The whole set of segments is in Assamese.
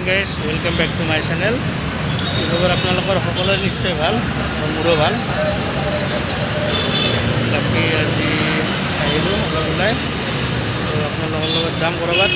Guys welcome back to my channel. এই খবৰ আপোনালোকৰ সকলোৰে নিশ্চয় ভাল আৰু মোৰো ভাল। বাকী আজি আহিলোঁ অলপ ওলাই, আপোনালোকৰ লগত যাম ক'ৰবাত।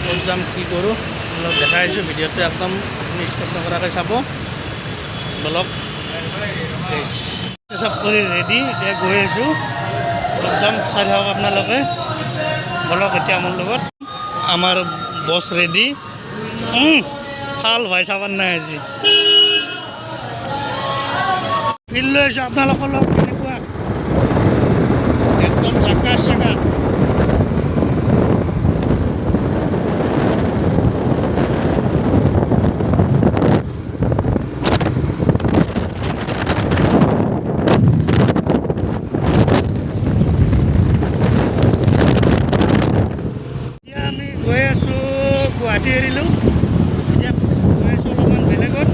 ক'ত যাম কি কৰোঁ আপোনালোকক দেখাই আছোঁ ভিডিঅ'টো, একদম আপুনি স্কিপ নকৰাকৈ চাব। বলক গাইজ, চব কৰি ৰেডি, এতিয়া গৈ আছোঁ। ক'ত যাম চাই থাকক আপোনালোকে। বলক এতিয়া মোৰ লগত। আমাৰ বছ ৰেডি। ভাল ভাই চাবাৰ নাই আজি ফিল লৈ আছোঁ আপোনালোকৰ লগ কেনেকুৱা, একদম জাকা চাকা। এতিয়া আমি গৈ আছোঁ, গুৱাহাটী এৰিলোঁ, এতিয়া গৈ আছোঁ অলপমান বেলেগত।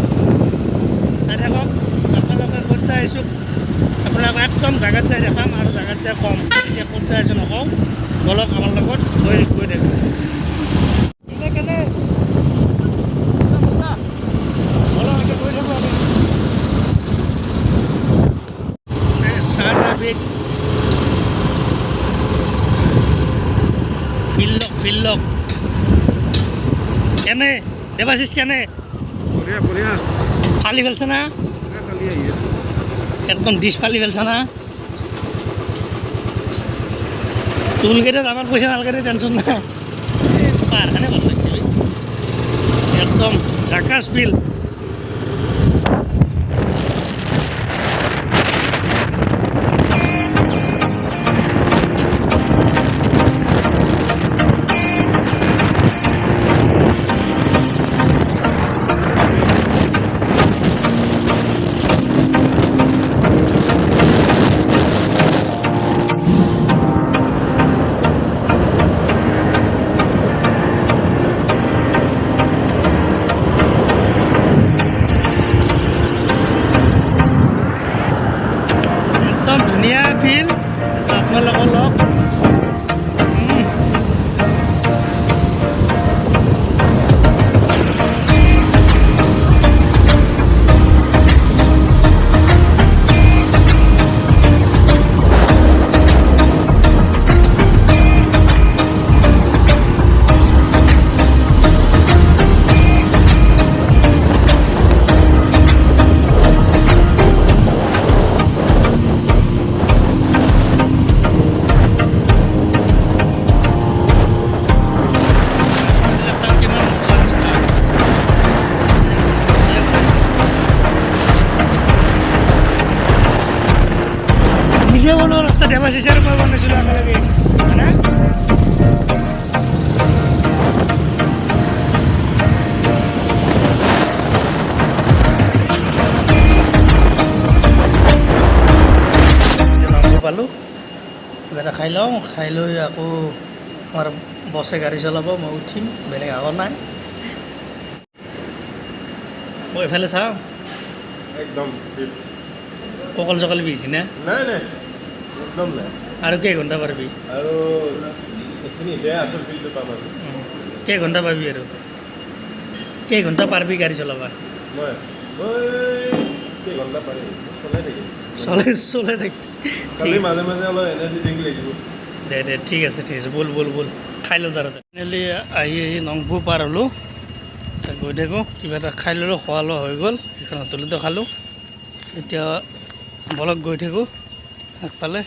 চাই থাকক আপোনালোকে ক'ত যাই আছোঁ, আপোনালোকে একদম জাগাত যাই দেখাম আৰু জাগাত যাই কম। এতিয়া ক'ত যাই আছোঁ নকওঁ, বলক আমাৰ লগত গৈ দেখোঁ। ফিল্লক কেনে দেৱাশিষ, কেনে ফালি ফেলছে না, একদম ডিছ ফালি ফেলছে না। টুল গেটত আমার পয়সা নালগে, টেনশন নাই। পাহাৰখানে ভাল লাগছে, একদম জাকাছ বিল। ধুনীয়া ফিল, আপোনালোকৰ লগ। নিজে বলো রাস্তা দেবাশিসের উপর বানিয়েছিল একেলগে, না? পালোঁ, কিবা এটা খাই লওঁ, খাই লৈ আকৌ আমাৰ বছে গাড়ী চলাব, মই উঠিম, বেলেগ আগৰ নাই। মই এইফালে চাওঁ, একদম কঁকাল চকাল বিষ না? নাই নাই, একদম নাই। আৰু কেইঘণ্টা পাৰিবি? আৰু এইখিনিতে আচল ফিল্ডটো পাম আৰু। কেইঘণ্টা পাবি আৰু কেইঘণ্টা পাৰিবি গাড়ী চলাবা? মই কেইঘণ্টা পাৰিম, চলাই থাকিম। চলাই থাকি খালি মাজে মাজে অলপ এনাৰ্জি ড্ৰিংক লাগিব। দে ঠিক আছে বল খাই লওঁ। তাতে ফাইনেলি আহি নংপু পাৰ হ'লোঁ, গৈ থাকোঁ, কিবা এটা খাই ল'লোঁ, খোৱা লোৱা হৈ গ'ল। এইখন হোটেলতে খালোঁ। এতিয়া বলক গৈ থাকোঁ আগফালে,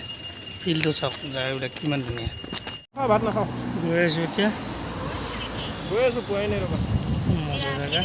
ফিল্ডটো চাওক, জেগাবিলাক কিমান ধুনীয়া। ভাত নাখাওঁ, গৈ আছোঁ এতিয়া, পোৱাই নাই ৰ'বা। মজা জেগা।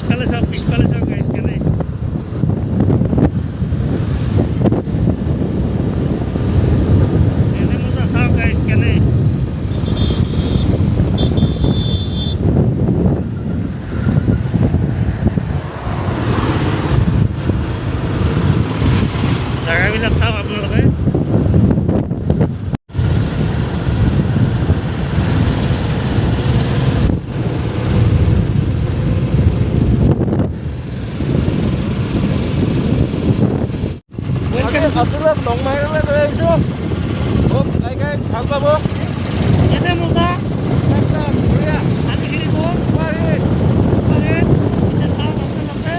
পিছফালে চাওক গাইজ কেনে মজা চাওক গাইজ কেনে জাগাবিলাক চাওক আপোনালোকে আপোনাক নংমাহিৰলৈ লৈ আহিছোঁ গাইজ ভাল পাব কেনে মজা একদম বঢ়িয়া পানীখিনি ক'ত চাওক আপোনালোকে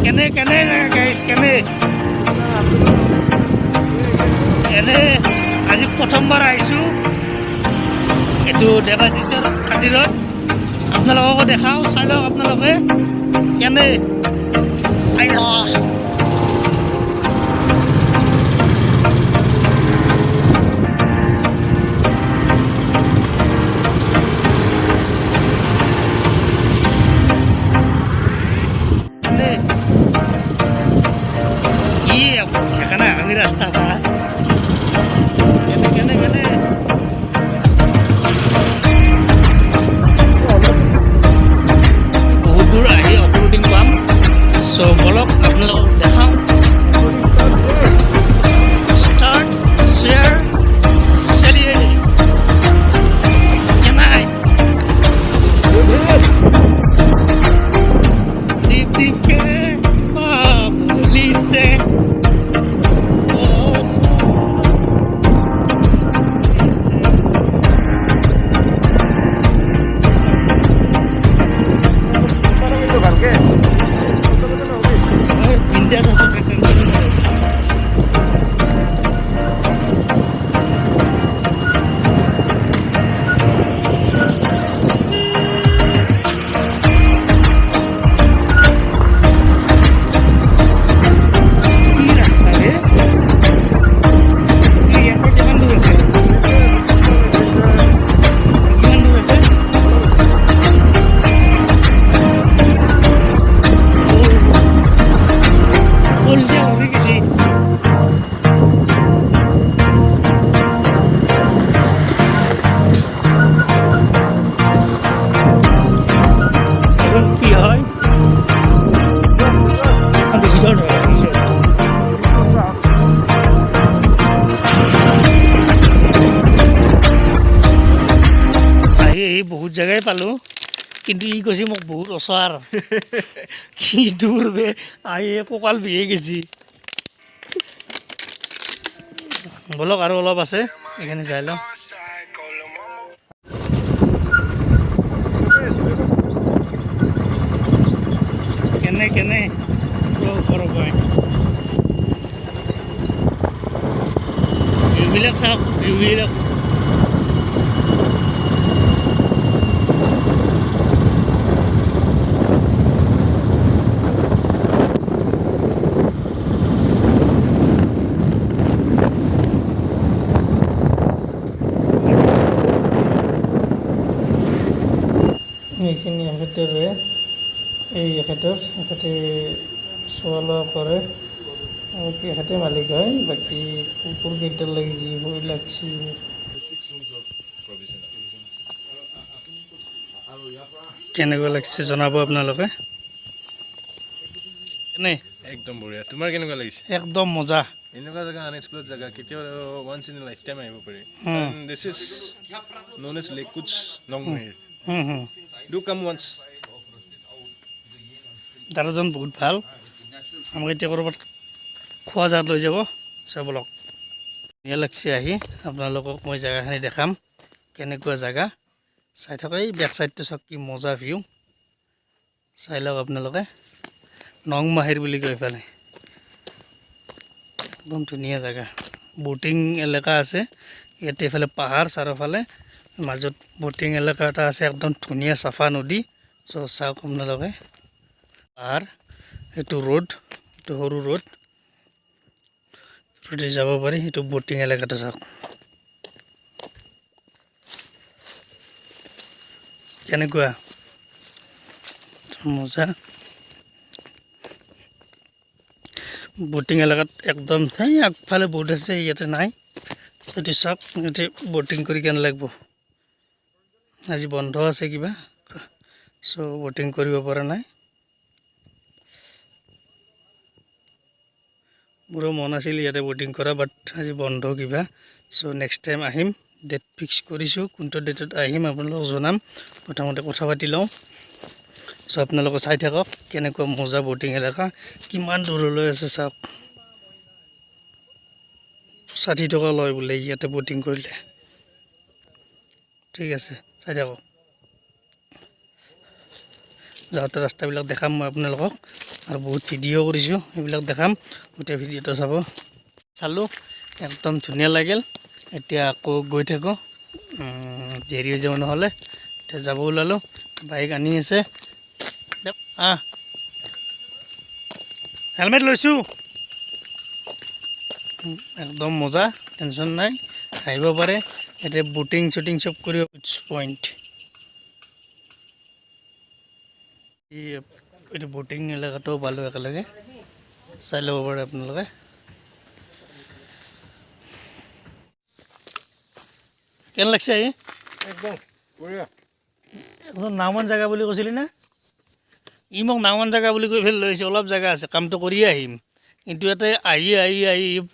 কেনে গাইজ কেনে এনে আজি প্ৰথমবাৰ আহিছোঁ এইটো দেৱাশিষৰ খাতিৰত আপোনালোককো দেখাওঁ চাই লওক আপোনালোকে কেনে আইয়া এখানে আগামী ৰাস্তাটা কেনে বহুত দূৰ আহি অফৰোডিং পাম চ' বলক আপোনালোকক দেখাম ষ্টাৰ্ট শ্বেয়াৰ চেলিয়েৰি কেনাই দীপকে পুলিচে বহুত জায়গায় পালোঁ কিন্তু ই কৈছে মোক বহুত ওচৰ কি দূৰ বে আহি কঁকাল বিহে গেছি বলক আৰু অলপ আছে এইখিনি যাই লওঁ কেনে এইবিলাক চাওক এইবিলাক এইখিনি এখেতেৰে এই এখেতে চোৱা লোৱা কৰে আৰু কি এখেতে মালিক হয় বাকী কুকুৰ কেইটাৰ লাগি যি হৈ লাগছি কেনেকুৱা লাগছে জনাব আপোনালোকে কেনে একদম বঢ়িয়া তোমাৰ কেনেকুৱা লাগিছে একদম মজা এনেকুৱা জেগা আনএক্সপ্ল'ৰ্ড জেগা কেতিয়াও ওৱান্স ইন লাইফ টাইম আহিব পাৰি this is known as lake কুচ নংমাহিৰ ডু কাম ওৱান্স দাদাজন বহুত ভাল আমাক এতিয়া ক'ৰবাত খোৱা জাত লৈ যাব চাবলক ধুনীয়া লাগছে আহি আপোনালোকক মই জেগাখিনি দেখাম কেনেকুৱা জেগা চাই থকা এই বেক চাইডটো চাওক কি মজা ভিউ চাই লওক আপোনালোকে নংমাহিৰ বুলি কয় এইফালে একদম ধুনীয়া জেগা ব'টিং এলেকা আছে ইয়াতে এইফালে পাহাৰ চাৰিওফালে মাজত ব'টিং এলেকা এটা আছে একদম ধুনীয়া চাফা নদী চ' চাওক আপোনালোকে পাহাৰ এইটো ৰোড এইটো সৰু ৰোড ৰোডে যাব পাৰি এইটো ব'টিং এলেকাটো চাওক কেনেকুৱা মজা ব'টিং এলেকাত একদম সেই আগফালে বহুত আছে ইয়াতে নাই যদি চাওক ইয়াতে ব'টিং কৰি কেনে লাগিব আজি বন্ধ আছে কিবা চ' ব'টিং কৰিব পৰা নাই মোৰো মন আছিল ইয়াতে ব'টিং কৰা বাট আজি বন্ধ কিবা চ' নেক্সট টাইম আহিম ডেট ফিক্স কৰিছোঁ কোনটো ডেটত আহিম আপোনালোকক জনাম প্ৰথমতে কথা পাতি লওঁ চ' আপোনালোকে চাই থাকক কেনেকুৱা মজা ব'টিং এলেকা কিমান দূৰলৈ আছে চাওক 60 টকা লয় বোলে ইয়াতে ব'টিং কৰিলে ঠিক আছে চাই থাকক যাওঁতে ৰাস্তাবিলাক দেখাম মই আপোনালোকক আৰু বহুত ভিডিঅ' কৰিছোঁ সেইবিলাক দেখাম গোটেই ভিডিঅ'টো চাব চালোঁ একদম ধুনীয়া লাগিল এতিয়া আকৌ গৈ থাকোঁ দেৰি হৈ যাব নহ'লে এতিয়া যাব ওলালোঁ বাইক আনি আছে হেলমেট লৈছোঁ একদম মজা টেনশ্যন নাই আহিব পাৰে ইয়াতে ব'টিং শ্বুটিং চব কৰিব পইণ্ট এইটো ব'টিং এলেকাটোও পালোঁ একেলগে চাই ল'ব পাৰে আপোনালোকে কেনে লাগছে আহি একদম বঢ়িয়া একদম নাওমান জেগা বুলি কৈছিলি না ই মোক নাওমান জেগা বুলি কৈ ফেলে লৈছে অলপ জেগা আছে কামটো কৰিয়ে আহিম কিন্তু ইয়াতে আহি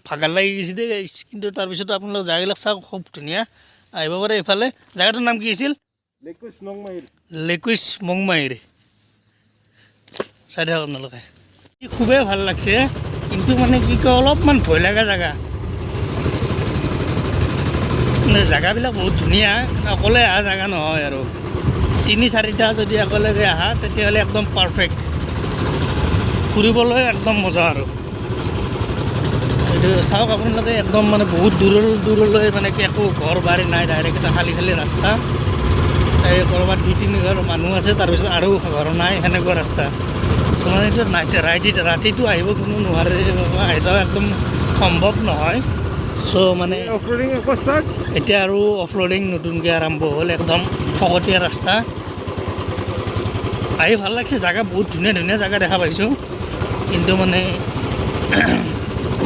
ভাগাৰ লাগি গৈছে দেই কিন্তু তাৰপিছতো আপোনালোক জেগাবিলাক চাওক খুব ধুনীয়া আহিব পাৰে এইফালে জেগাটোৰ নাম কি আছিল লেকুইচ নংমাহিৰ চাই থাকক আপোনালোকে খুবেই ভাল লাগছে কিন্তু মানে কি কয় অলপমান ভয় লগা জেগা মানে জেগাবিলাক বহুত ধুনীয়া অকলে অহা জেগা নহয় আৰু 3-4টা যদি একেলগে আহা তেতিয়াহ'লে একদম পাৰফেক্ট ফুৰিবলৈ একদম মজা আৰু এইটো চাওক আপোনালোকে একদম মানে বহুত দূৰলৈ মানে একো ঘৰ বাৰী নাই ডাইৰেক্ট এটা খালী ৰাস্তা এই ক'ৰবাত 2-3 ঘৰ মানুহ আছে তাৰপিছত আৰু ঘৰ নাই সেনেকুৱা ৰাস্তা চ' মানে এইটো ৰাতিটো আহিব কোনো নোৱাৰে আহিলেও একদম সম্ভৱ নহয় চ' মানে এতিয়া আৰু অফৰোডিং নতুনকৈ আৰম্ভ হ'ল একদম ফকতীয়া ৰাস্তা আহি ভাল লাগছে জেগা বহুত ধুনীয়া জেগা দেখা পাইছোঁ কিন্তু মানে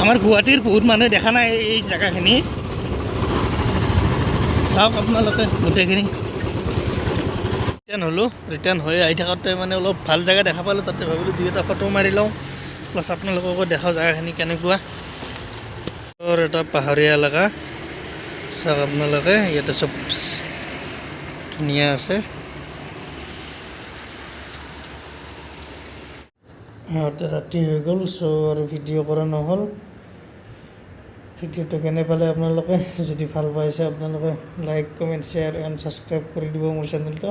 আমাৰ গুৱাহাটীৰ বহুত মানুহে দেখা নাই এই জেগাখিনি চাওক আপোনালোকে গোটেইখিনি ৰিটাৰ্ণ হৈ আহি থাকোঁতে মানে অলপ ভাল জেগা দেখা পালোঁ তাতে ভাবিলোঁ 2-এটা ফটো মাৰি লওঁ প্লাছ আপোনালোককো দেখাওঁ জেগাখিনি কেনেকুৱা এটা পাহাৰীয়া এলেকা চাওক আপোনালোকে ইয়াতে চব ধুনীয়া আছে সিহঁতে ৰাতি হৈ গ'ল চ' আৰু ভিডিঅ' কৰা নহ'ল ভিডিঅ'টো কেনে পালে আপোনালোকে যদি ভাল পাইছে আপোনালোকে like comment share and subscribe কৰি দিব মোৰ চেনেলটো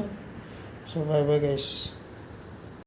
চ' বাই বাই গাইছ